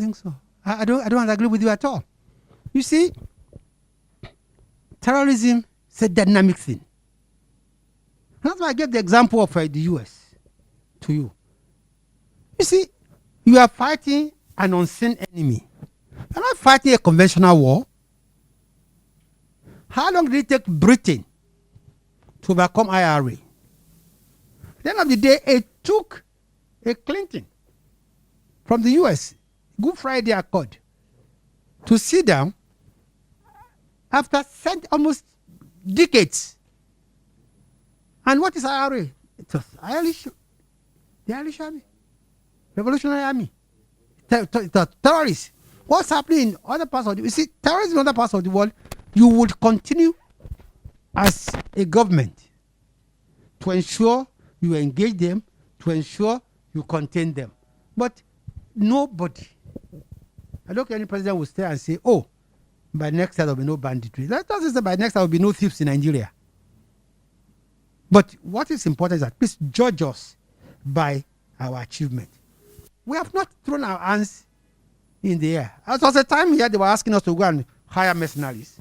I think so. I don't agree with you at all. You see, terrorism is a dynamic thing. That's why I gave the example of the US to you. You see, you are fighting an unseen enemy. You're not fighting a conventional war. How long did it take Britain to overcome IRA? At the end of the day, it took a Clinton from the US, Good Friday Accord, to sit down after almost decades. And what is IRA? It was the Irish Army, Revolutionary Army, terrorists. What's happening in other parts of the world? You see, terrorism in other parts of the world, you would continue as a government to ensure you engage them, to ensure you contain them. But nobody, I don't think any president will stay and say, oh, by next year there will be no banditry. That doesn't say by next year there will be no thieves in Nigeria. But what is important is that please judge us by our achievement. We have not thrown our hands in the air. There was a time here they were asking us to go and hire mercenaries.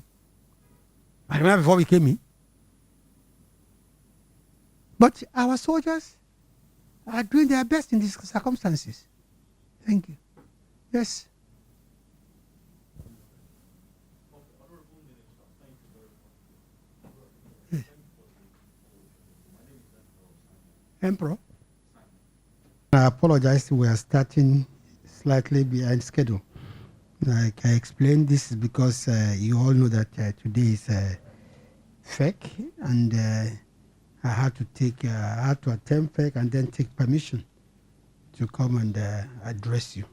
I remember before we came in. But our soldiers are doing their best in these circumstances. Thank you. Yes. Yes. Emperor. I apologize, we are starting slightly behind schedule. Like I explained, this is because you all know that today is fake, and I had to attend fake and then take permission to come and address you.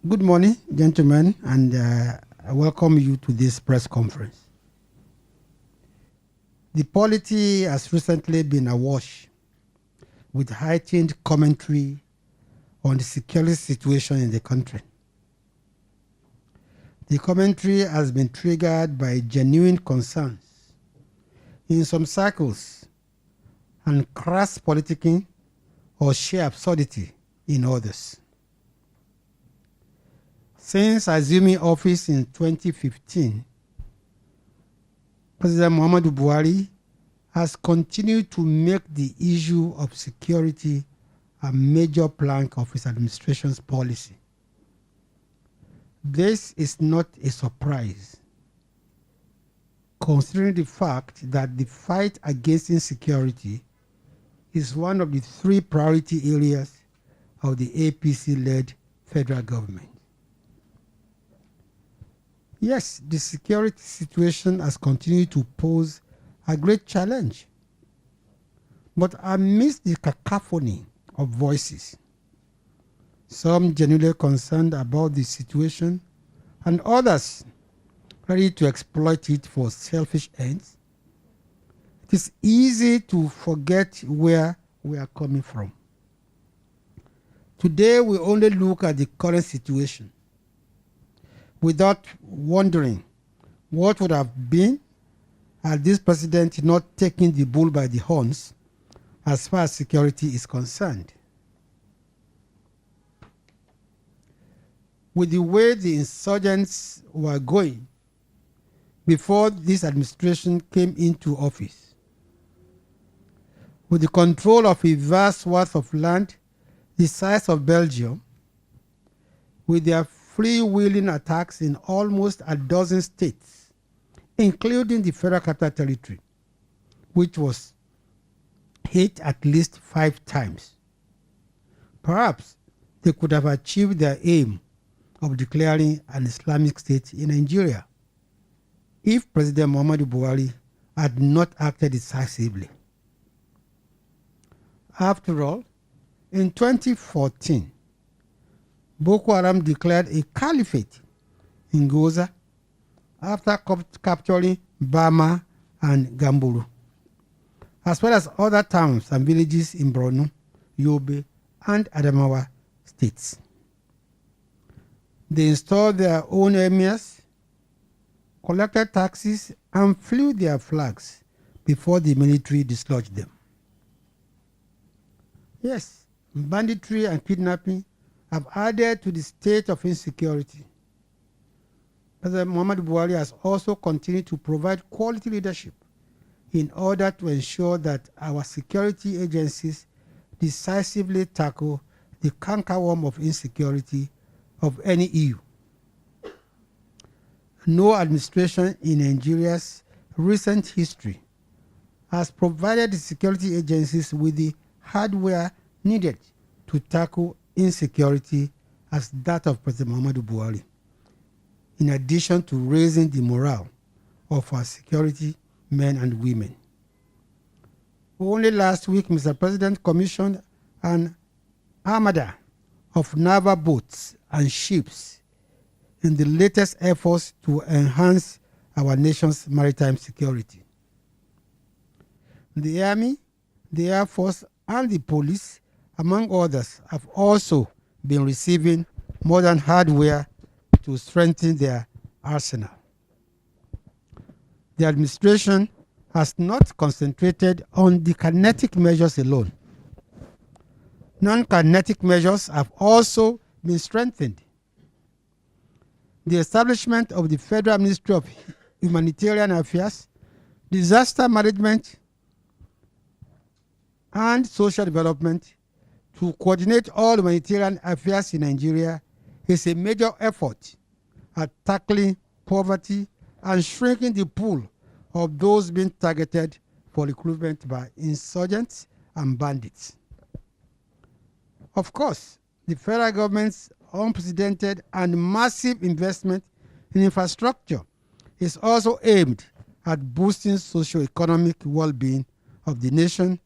Good morning, gentlemen, and I welcome you to this press conference. The polity has recently been awash with heightened commentary on the security situation in the country. The commentary has been triggered by genuine concerns in some circles and crass politicking or sheer absurdity in others. Since assuming office in 2015, President Mohammadu Buhari has continued to make the issue of security a major plank of his administration's policy. This is not a surprise, considering the fact that the fight against insecurity is one of the 3 priority areas of the APC-led federal government. Yes, the security situation has continued to pose a great challenge. But amidst the cacophony of voices, some genuinely concerned about the situation and others ready to exploit it for selfish ends, it is easy to forget where we are coming from. Today, we only look at the current situation without wondering what would have been had this president not taken the bull by the horns as far as security is concerned. With the way the insurgents were going before this administration came into office, with the control of a vast swath of land the size of Belgium, with their freewheeling attacks in almost a dozen states, including the Federal Capital Territory, which was hit at least 5 times. Perhaps they could have achieved their aim of declaring an Islamic State in Nigeria if President Mohammadu Buhari had not acted decisively. After all, in 2014, Boko Haram declared a caliphate in Goza after capturing Bama and Gamburu, as well as other towns and villages in Borno, Yobe, and Adamawa states. They installed their own emirs, collected taxes, and flew their flags before the military dislodged them. Yes, banditry, and kidnapping have added to the state of insecurity. President Mohammadu Buhari has also continued to provide quality leadership in order to ensure that our security agencies decisively tackle the cankerworm of insecurity of any EU. No administration in Nigeria's recent history has provided the security agencies with the hardware needed to tackle insecurity as that of President Mohammadu Buhari, in addition to raising the morale of our security men and women. Only last week, Mr. President commissioned an armada of naval boats and ships in the latest efforts to enhance our nation's maritime security. The Army, the Air Force, and the police, among others, have also been receiving modern hardware to strengthen their arsenal. The administration has not concentrated on the kinetic measures alone. Non-kinetic measures have also been strengthened. The establishment of the Federal Ministry of Humanitarian Affairs, Disaster Management, and Social Development to coordinate all humanitarian affairs in Nigeria is a major effort at tackling poverty and shrinking the pool of those being targeted for recruitment by insurgents and bandits. Of course, the federal government's unprecedented and massive investment in infrastructure is also aimed at boosting socio-economic well-being of the nation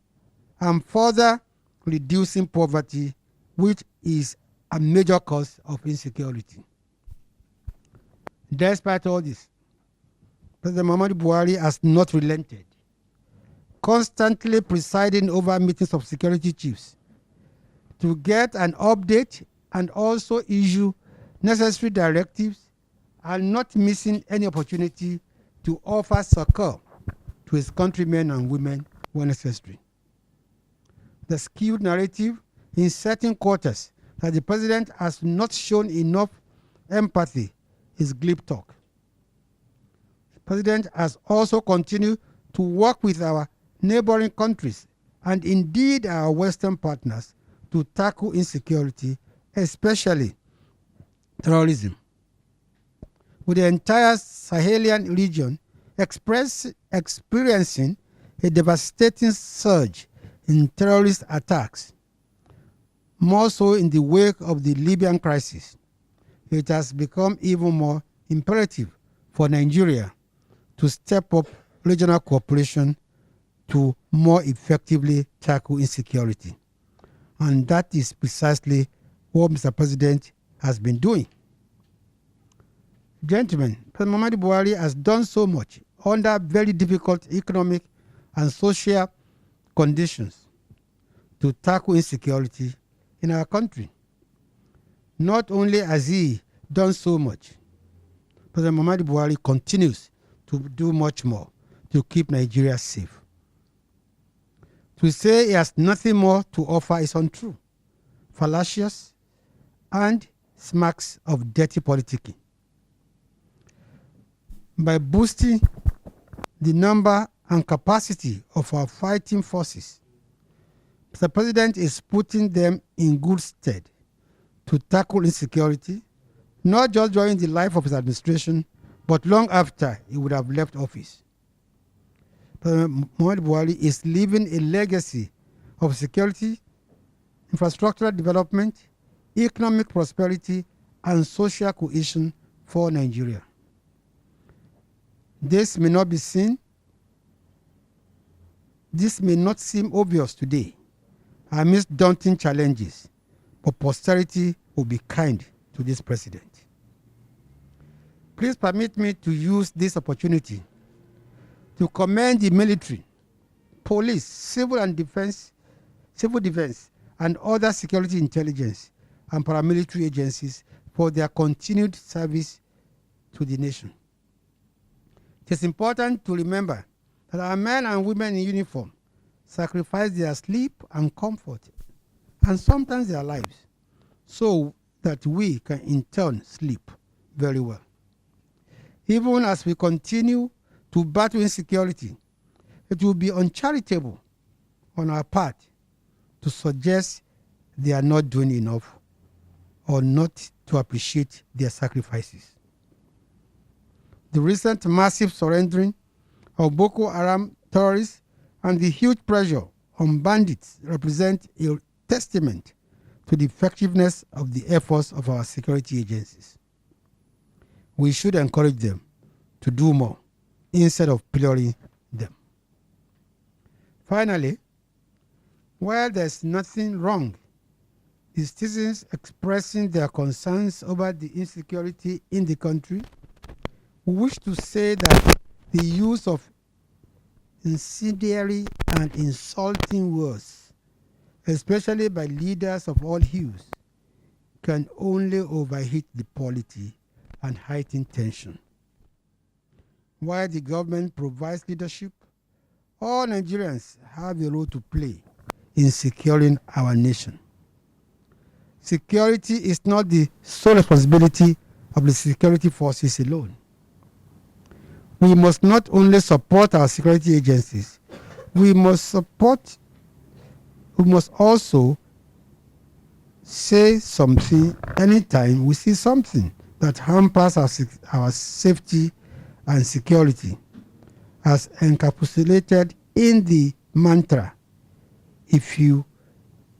and further reducing poverty, which is a major cause of insecurity. Despite all this, President Mohammadu Buhari has not relented, constantly presiding over meetings of security chiefs to get an update and also issue necessary directives, and not missing any opportunity to offer succor to his countrymen and women when necessary. The skewed narrative in certain quarters that the president has not shown enough empathy is glib talk. The president has also continued to work with our neighboring countries and indeed our Western partners to tackle insecurity, especially terrorism. With the entire Sahelian region experiencing a devastating surge in terrorist attacks, more so in the wake of the Libyan crisis, it has become even more imperative for Nigeria to step up regional cooperation to more effectively tackle insecurity. And that is precisely what Mr. President has been doing. Gentlemen, President Mohammadu Buhari has done so much under very difficult economic and social conditions to tackle insecurity in our country. Not only has he done so much, President Mohammadu Buhari continues to do much more to keep Nigeria safe. To say he has nothing more to offer is untrue, fallacious, and smacks of dirty politicking. By boosting the number and capacity of our fighting forces, the president is putting them in good stead to tackle insecurity, not just during the life of his administration, but long after he would have left office. President Mohammadu Buhari is leaving a legacy of security, infrastructural development, economic prosperity, and social cohesion for Nigeria. This may not seem obvious today amidst daunting challenges, but posterity will be kind to this president. Please permit me to use this opportunity to commend the military, police, civil defense, and other security intelligence and paramilitary agencies for their continued service to the nation. It is important to remember that our men and women in uniform sacrifice their sleep and comfort and sometimes their lives, so that we can in turn sleep very well. Even as we continue to battle insecurity, it will be uncharitable on our part to suggest they are not doing enough or not to appreciate their sacrifices. The recent massive surrendering of Boko Haram terrorists and the huge pressure on bandits represent a testament to the effectiveness of the efforts of our security agencies. We should encourage them to do more instead of pillorying them. Finally, while there's nothing wrong with citizens expressing their concerns over the insecurity in the country, we wish to say that the use of incendiary and insulting words, especially by leaders of all hues, can only overheat the polity and heighten tension. While the government provides leadership, all Nigerians have a role to play in securing our nation. Security is not the sole responsibility of the security forces alone. We must not only support our security agencies, we must also say something anytime we see something that hampers our safety and security, as encapsulated in the mantra, if you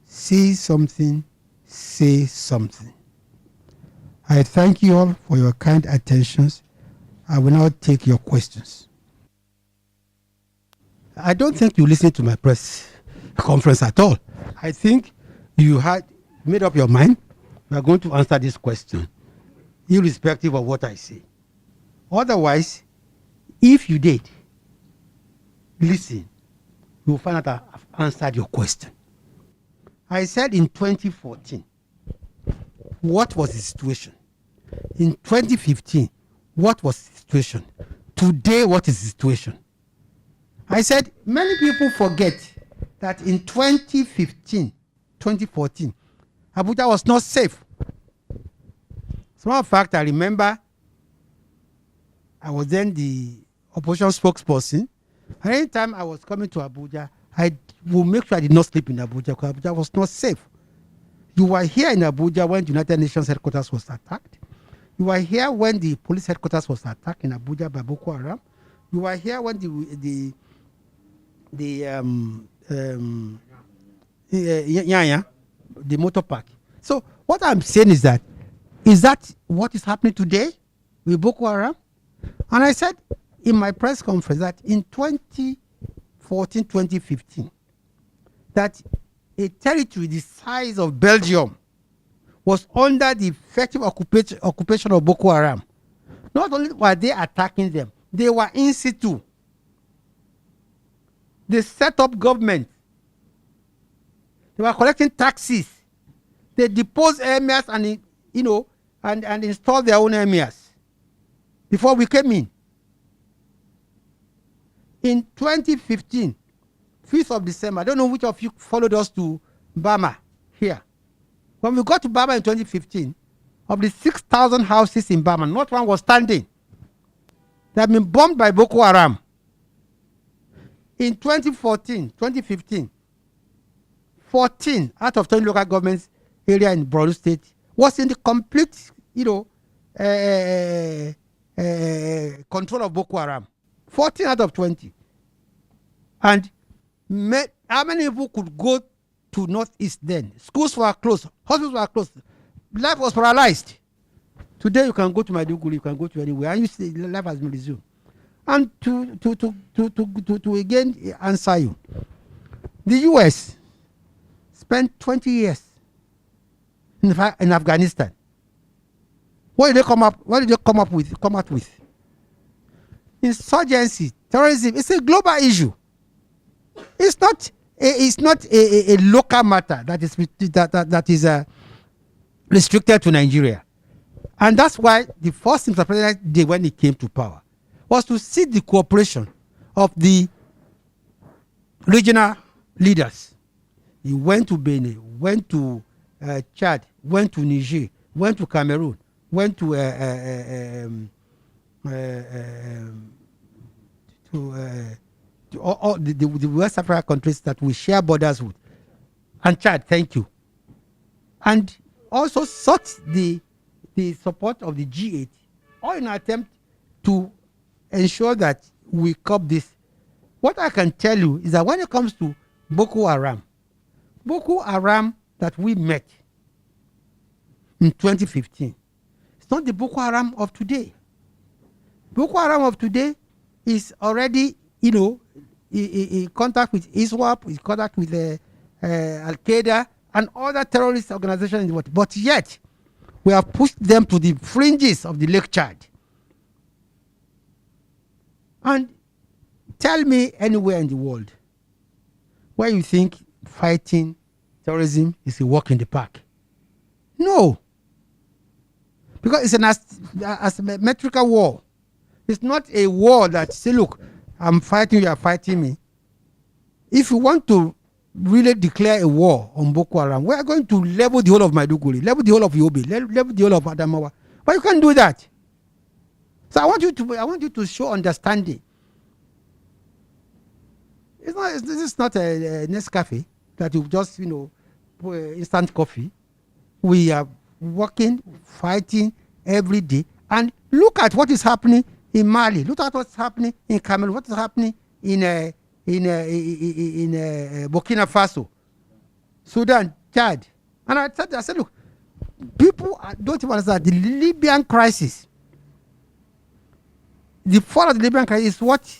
see something, say something. I thank you all for your kind attentions. I will now take your questions. I don't think you listened to my press conference at all. I think you had made up your mind. You are going to answer this question, irrespective of what I say. Otherwise, if you did listen, you will find out I have answered your question. I said in 2014, what was the situation? In 2015, what was the situation? Today, what is the situation? I said many people forget that in 2015, 2014, Abuja was not safe. As a matter of fact, I remember I was then the opposition spokesperson. And anytime I was coming to Abuja, I would make sure I did not sleep in Abuja because Abuja was not safe. You were here in Abuja when the United Nations headquarters was attacked. You were here when the police headquarters was attacked in Abuja by Boko Haram. You were here when the motor park. So what I'm saying is that what is happening today with Boko Haram? And I said in my press conference that in 2014, 2015, that a territory the size of Belgium was under the effective occupation of Boko Haram. Not only were they attacking them, they were in situ. They set up government. They were collecting taxes. They deposed emirs and and installed their own emirs before we came in. In 2015, 5th of December, I don't know which of you followed us to Bama here. When we got to Bama in 2015, of the 6,000 houses in Bama, not one was standing. They have been bombed by Boko Haram. In 2014, 2015, 14 out of 20 local governments area in Borno State was in the complete, control of Boko Haram. 14 out of 20. And how many people could go to Northeast then? Schools were closed. Hospitals were closed. Life was paralyzed. Today you can go to Maiduguri, you can go to anywhere, and you see life has been resumed. And to again answer you, the US spent 20 years in Afghanistan. What did they come out with? Insurgency, terrorism. It's a global issue. It's not a local matter that is restricted to Nigeria. And that's why the first thing the president did when he came to power was to seek the cooperation of the regional leaders, He went to Benin, went to Chad, went to Niger, went to Cameroon, went to all the West African countries that we share borders with. And Chad, thank you. And also sought the support of the G8, all in an attempt to ensure that we curb this. What I can tell you is that when it comes to Boko Haram that we met in 2015, it's not the Boko Haram of today. Boko Haram of today is already, in contact with ISWAP, in contact with Al Qaeda and other terrorist organizations in the world. But yet, we have pushed them to the fringes of the Lake Chad. And tell me anywhere in the world where you think fighting terrorism is a walk in the park. No. Because it's an asymmetrical war. It's not a war that say, look, I'm fighting, you are fighting me. If you want to really declare a war on Boko Haram, we are going to level the whole of Maiduguri, level the whole of Yobe, level the whole of Adamawa. But you can't do that. So I want you to show understanding. This is not a Nescafe that you just, put instant coffee. We are working, fighting every day. And look at what is happening in Mali. Look at what's happening in Cameroon. What is happening in Burkina Faso, Sudan, Chad. And I said, look, people don't even understand the Libyan crisis. The fall of the Libyan crisis is what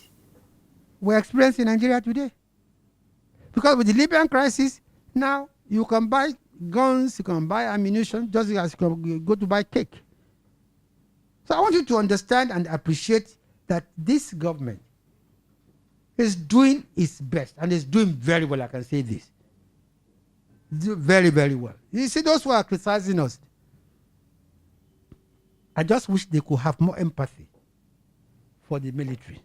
we're experiencing in Nigeria today. Because with the Libyan crisis, now you can buy guns, you can buy ammunition, just as you can go to buy cake. So I want you to understand and appreciate that this government is doing its best and is doing very well. I can say this. Very, very well. You see, those who are criticizing us, I just wish they could have more empathy for the military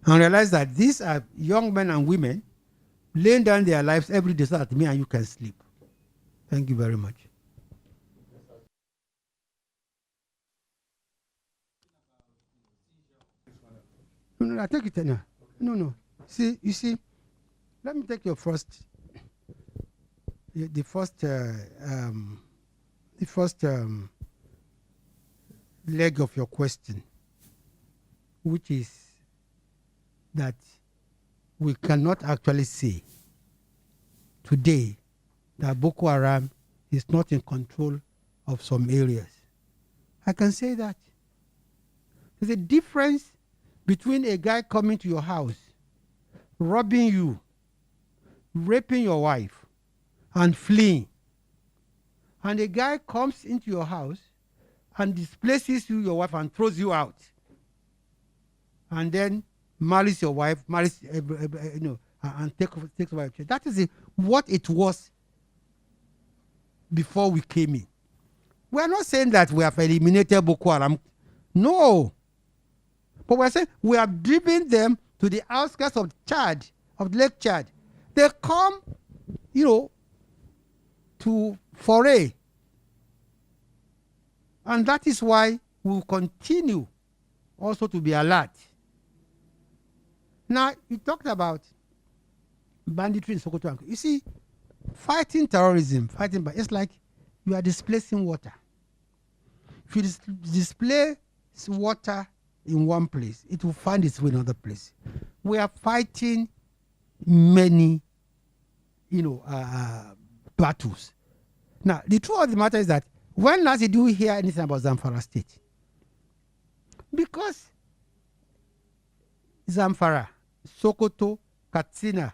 and realize that these are young men and women laying down their lives every day so that me and you can sleep. Thank you very much. No, I take it now. No. See, you see, let me take your the first leg of your question, which is that we cannot actually say today that Boko Haram is not in control of some areas. I can say that. There's a difference between a guy coming to your house, robbing you, raping your wife, and fleeing, and a guy comes into your house and displaces you, your wife, and throws you out, and then marries your wife, and takes over your children. That is what it was before we came in. We are not saying that we have eliminated Boko Haram. No. But we're saying we have driven them to the outskirts of Chad, of Lake Chad. They come, to foray. And that is why we will continue also to be alert. Now, you talked about banditry in Sokoto. You see, fighting terrorism, it's like you are displacing water. If you displace water in one place, it will find its way in another place. We are fighting many, battles. Now, the truth of the matter is that when last did we hear anything about Zamfara State? Because Zamfara, Sokoto, Katsina,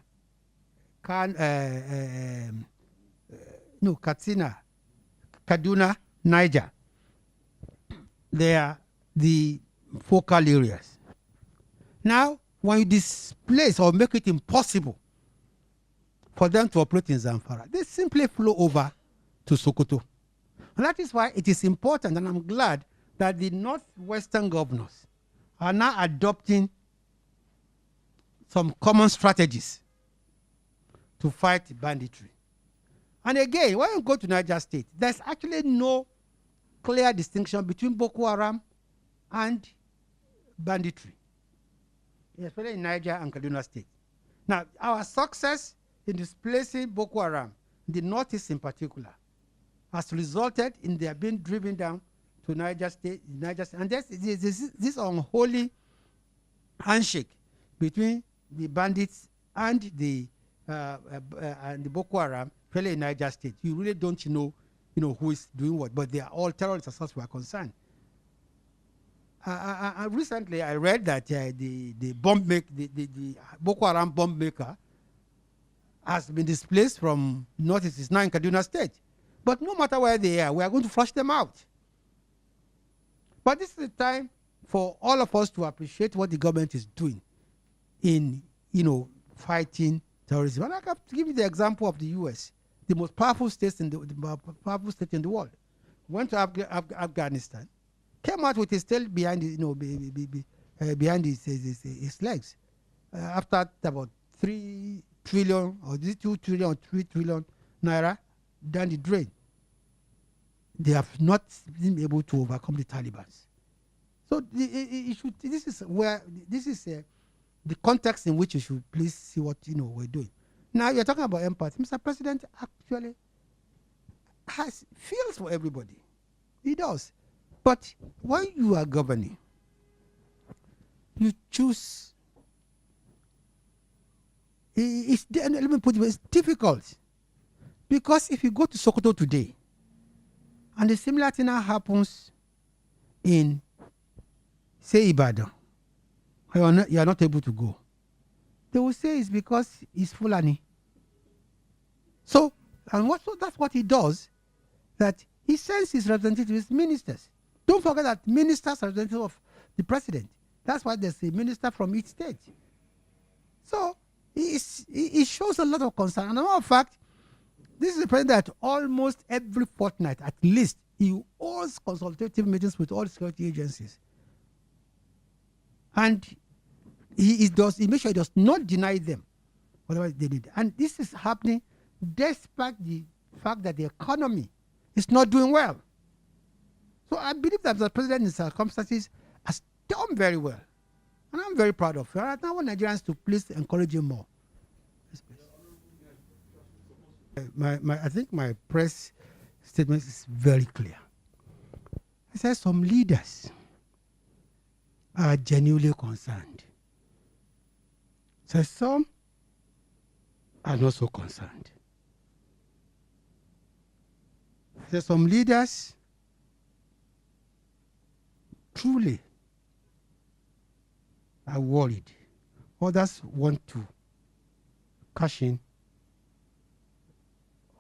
Katsina, Kaduna, Niger, they are the focal areas. Now, when you displace or make it impossible for them to operate in Zamfara, they simply flow over to Sokoto. And that is why it is important, and I'm glad that the northwestern governors are now adopting some common strategies to fight banditry. And again, when you go to Niger State, there's actually no clear distinction between Boko Haram and banditry, especially in Niger and Kaduna State. Now, our success in displacing Boko Haram, the Northeast in particular, has resulted in their being driven down to Niger State, and this unholy handshake between the bandits and the Boko Haram, really in Niger State. You really don't know who is doing what, but they are all terrorists as far as we are concerned. Recently, I read that the Boko Haram bomb maker has been displaced from Northeast. It's now in Kaduna State. But no matter where they are, we are going to flush them out. But this is the time for all of us to appreciate what the government is doing in, fighting terrorism. And I have to give you the example of the U.S., the most powerful state in the world. Went to Afghanistan, came out with his tail behind behind his legs after about 3 trillion or 2 trillion or 3 trillion naira down the drain. They have not been able to overcome the Taliban. So this is the context in which you should please see what we're doing. Now you're talking about empathy. Mr. President actually feels for everybody. He does. But when you are governing, you choose. Let me put it, it's difficult. Because if you go to Sokoto today, and a similar thing now happens in, say, Ibadan, you are not able to go, they will say it's because he's Fulani. So that's what he does, that he sends his representatives, ministers. Don't forget that ministers are representatives of the president. That's why there's a minister from each state. So it shows a lot of concern. And as a matter of fact, this is a president that almost every fortnight, at least, he holds consultative meetings with all security agencies. And he makes sure he does not deny them whatever they need. And this is happening despite the fact that the economy is not doing well. So I believe that the president in circumstances has done very well. And I'm very proud of him. I want Nigerians to please encourage him more. I think my press statement is very clear. I said some leaders are genuinely concerned. So some are not so concerned. So some leaders truly are worried. Others want to cash in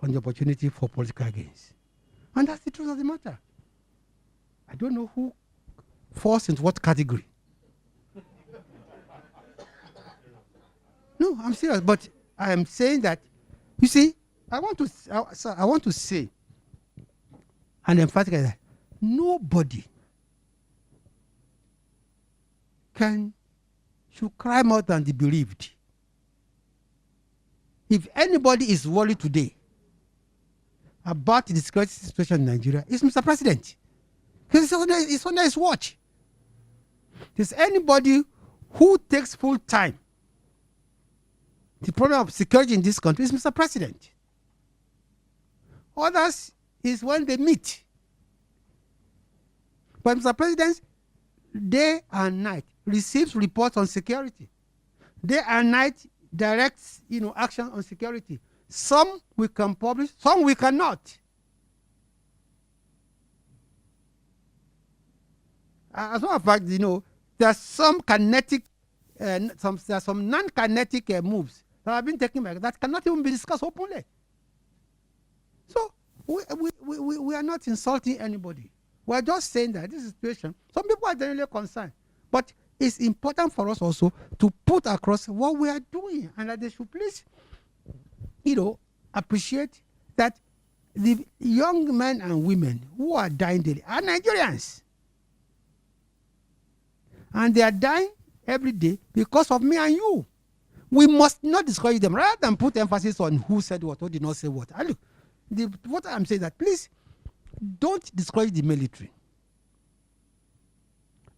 on the opportunity for political gains. And that's the truth of the matter. I don't know who falls into what category. No, I'm serious, but I am saying that, you see, I want to say, and emphatically, that nobody should cry more than the bereaved. If anybody is worried today about the security situation in Nigeria, it's Mr. President. Because it's under his watch. There's anybody who takes full time the problem of security in this country is Mr. President. Others is when they meet. But Mr. President, day and night, receives reports on security. Day and night directs, action on security. Some we can publish, some we cannot. As a matter of fact, there are some kinetic, there are some non-kinetic moves that have been taken back that cannot even be discussed openly. So we are not insulting anybody. We are just saying that this situation, some people are generally concerned, but it's important for us also to put across what we are doing, and that they should please, appreciate that the young men and women who are dying daily are Nigerians. And they are dying every day because of me and you. We must not discourage them rather than put emphasis on who said what or did not say what. And look, what I'm saying that please don't discourage the military.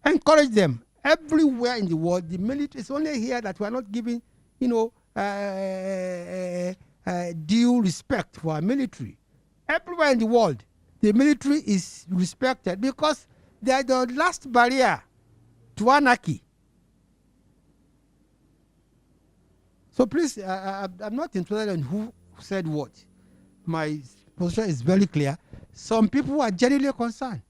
Encourage them everywhere in the world. The military is only here that we are not giving, due respect for our military. Everywhere in the world, the military is respected because they are the last barrier to anarchy. So please, I'm not interested in who said what. My position is very clear. Some people are genuinely concerned,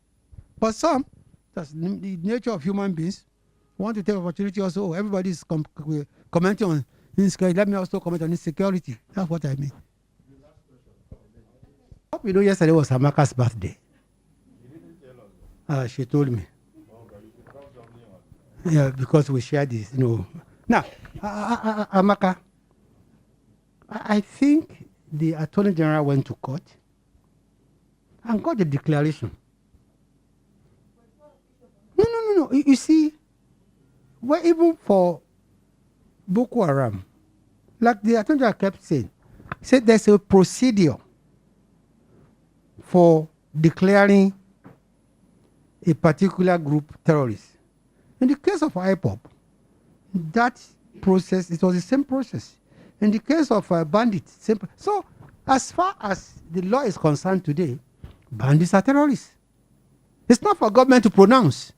but some, that's the nature of human beings, want to take opportunity also. Everybody is commenting on insecurity. Let me also comment on insecurity. That's what I mean. Hope you know yesterday was Amaka's birthday. She told me. Yeah, because we shared this, Now, Amaka, I think the Attorney General went to court and got a declaration. No. You see, well, even for Boko Haram, like the Attorney General kept saying, said there's a procedure for declaring a particular group terrorist. In the case of IPOP, that process, it was the same process. In the case of bandits, simple. So, as far as the law is concerned today, bandits are terrorists. It's not for government to pronounce.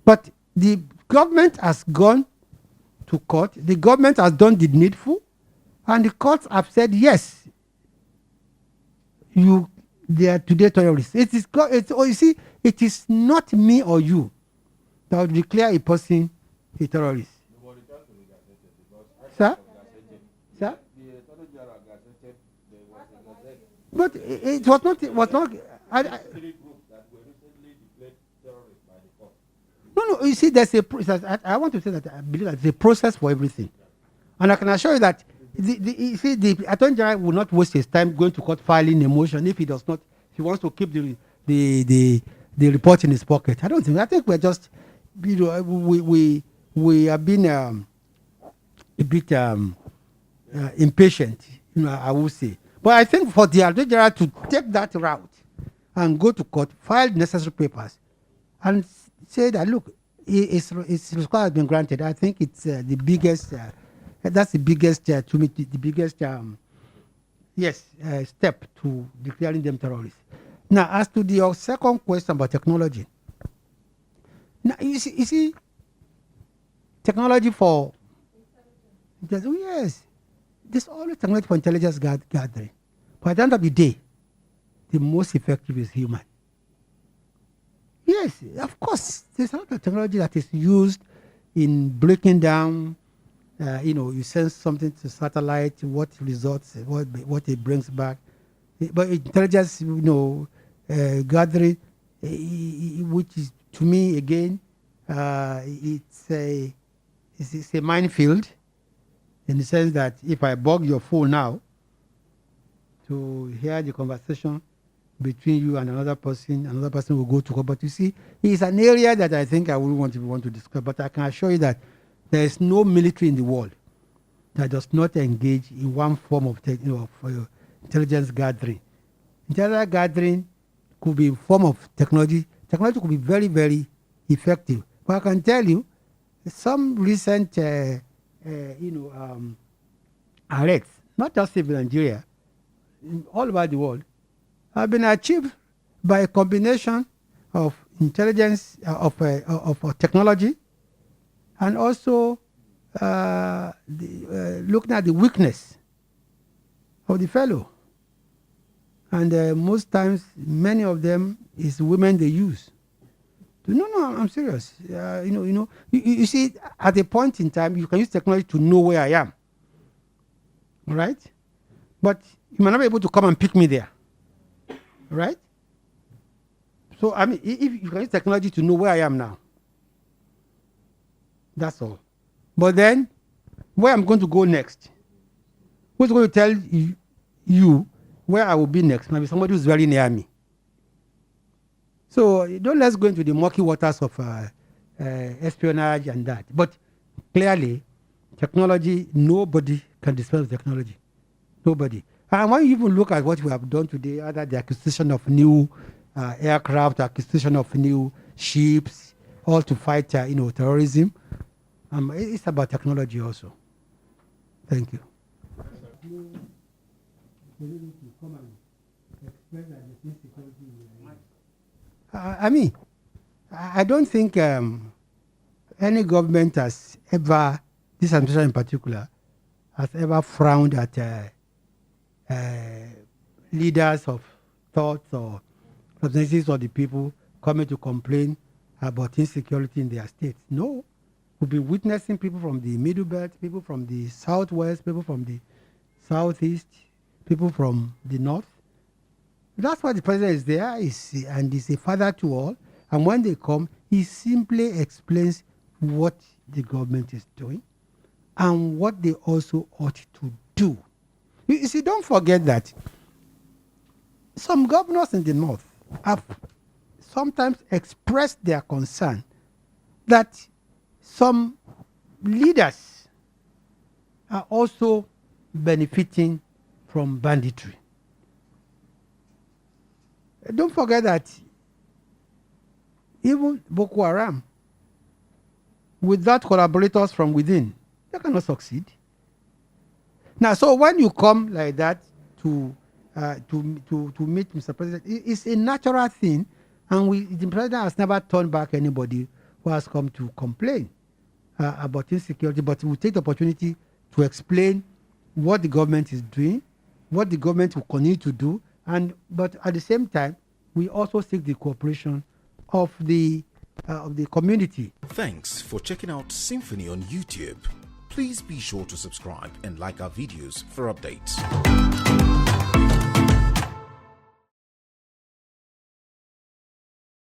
But the government has gone to court, the government has done the needful, and the courts have said, yes, they are today terrorists. You see, it is not me or you that will declare a person a terrorist. Sir? Sir? But it was not. No. You see, there's a process. I want to say that I believe that there's a process for everything, and I can assure you that the Attorney General will not waste his time going to court filing a motion if he does not. If he wants to keep the report in his pocket. I don't think. I think we're just, we have been a bit impatient. I would say. But I think for the Attorney General to take that route and go to court, file necessary papers, and say that, look, his request has been granted. I think it's the biggest, that's the biggest, to me, the biggest, step to declaring them terrorists. Now, as to your second question about technology. Now, you see technology for, yes, there's always technology for intelligence gathering. But at the end of the day, the most effective is human. Yes, of course, there's a lot of technology that is used in breaking down, you send something to satellite, what results, what it brings back. But intelligence, gathering, which is, to me, again, it's a minefield, in the sense that if I bug your phone now to hear the conversation between you and another person will go to court. But you see, it's an area that I think I wouldn't want to discuss. But I can assure you that there is no military in the world that does not engage in one form of intelligence gathering. Intelligence gathering could be a form of technology. Technology could be very, very effective. But I can tell you, some recent, arrests, not just in Nigeria, all over the world, have been achieved by a combination of intelligence, of technology, and also looking at the weakness of the fellow. And most times, many of them is women they use. No, I'm serious. You see, at a point in time, you can use technology to know where I am. All right? But you might not be able to come and pick me there. Right? So, I mean, if you can use technology to know where I am now, that's all. But then, where I'm going to go next, who's going to tell you where I will be next? Maybe somebody who's very near me. So, let's go into the murky waters of espionage and that. But clearly, Technology, nobody can dispense with technology. Nobody. And when you even look at what we have done today, either the acquisition of new aircraft, acquisition of new ships, all to fight, terrorism, it's about technology also. Thank you. I don't think any government has ever, this administration in particular, has ever frowned at leaders of thoughts or representatives of the people coming to complain about insecurity in their states. No. We'll be witnessing people from the Middle Belt, people from the Southwest, people from the Southeast, people from the North. That's why the president is there, and he's a father to all. And when they come, he simply explains what the government is doing and what they also ought to do. You see, don't forget that some governors in the North have sometimes expressed their concern that some leaders are also benefiting from banditry. Don't forget that even Boko Haram, without collaborators from within, they cannot succeed. Now, so when you come like that to meet Mr. President, it's a natural thing, and the president has never turned back anybody who has come to complain about insecurity, but we take the opportunity to explain what the government is doing, what the government will continue to do, but at the same time, we also seek the cooperation of the community. Thanks for checking out SYMFONI on YouTube. Please be sure to subscribe and like our videos for updates.